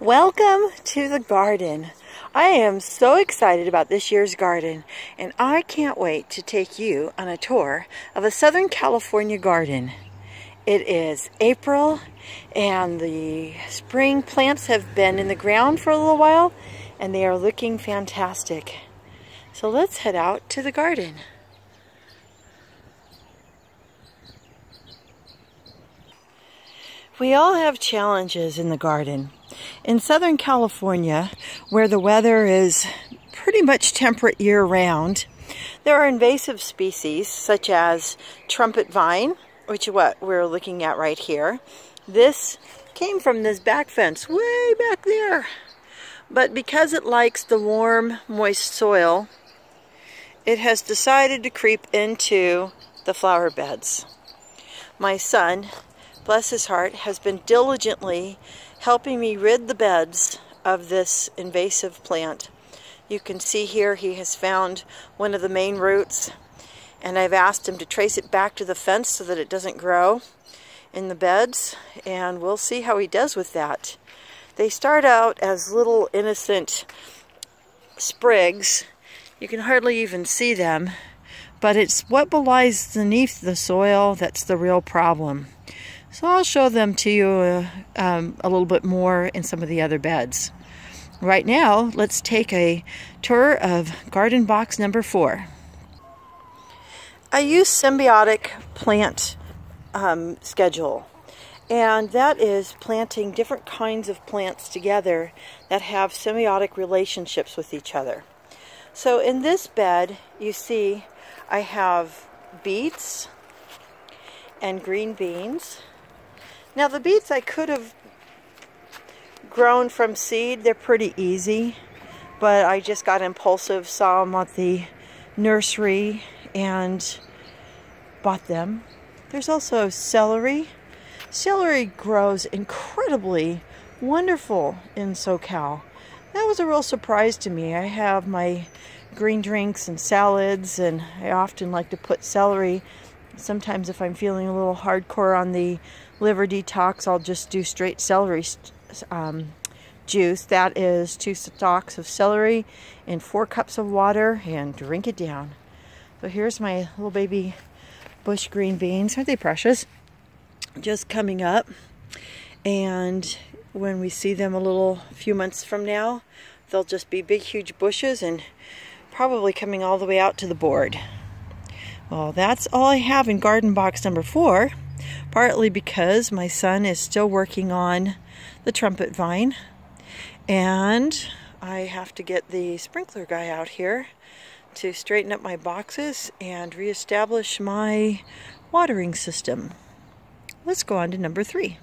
Welcome to the garden. I am so excited about this year's garden, and I can't wait to take you on a tour of a Southern California garden. It is April, and the spring plants have been in the ground for a little while, and they are looking fantastic. So let's head out to the garden. We all have challenges in the garden. In Southern California, where the weather is pretty much temperate year-round, there are invasive species such as trumpet vine, which is what we're looking at right here. This came from this back fence way back there. But because it likes the warm, moist soil, it has decided to creep into the flower beds. My son, bless his heart, has been diligently helping me rid the beds of this invasive plant. You can see here he has found one of the main roots, and I've asked him to trace it back to the fence so that it doesn't grow in the beds, and we'll see how he does with that. They start out as little innocent sprigs. You can hardly even see them, but it's what lies beneath the soil that's the real problem. So I'll show them to you a little bit more in some of the other beds. Right now, let's take a tour of garden box number 4. I use Semiotic plant schedule, and that is planting different kinds of plants together that have semiotic relationships with each other. So in this bed, you see I have beets and green beans. Now the beets I could have grown from seed. They're pretty easy, but I just got impulsive, saw them at the nursery and bought them. There's also celery. Celery grows incredibly wonderful in SoCal. That was a real surprise to me. I have my green drinks and salads, and I often like to put celery. Sometimes if I'm feeling a little hardcore on the liver detox, I'll just do straight celery juice. That is 2 stalks of celery in 4 cups of water, and drink it down. So here's my little baby bush green beans. Aren't they precious? Just coming up, and when we see them a few months from now, they'll just be big huge bushes and probably coming all the way out to the board. Well, that's all I have in garden box number 4, partly because my son is still working on the trumpet vine, and I have to get the sprinkler guy out here to straighten up my boxes and reestablish my watering system. Let's go on to number 3.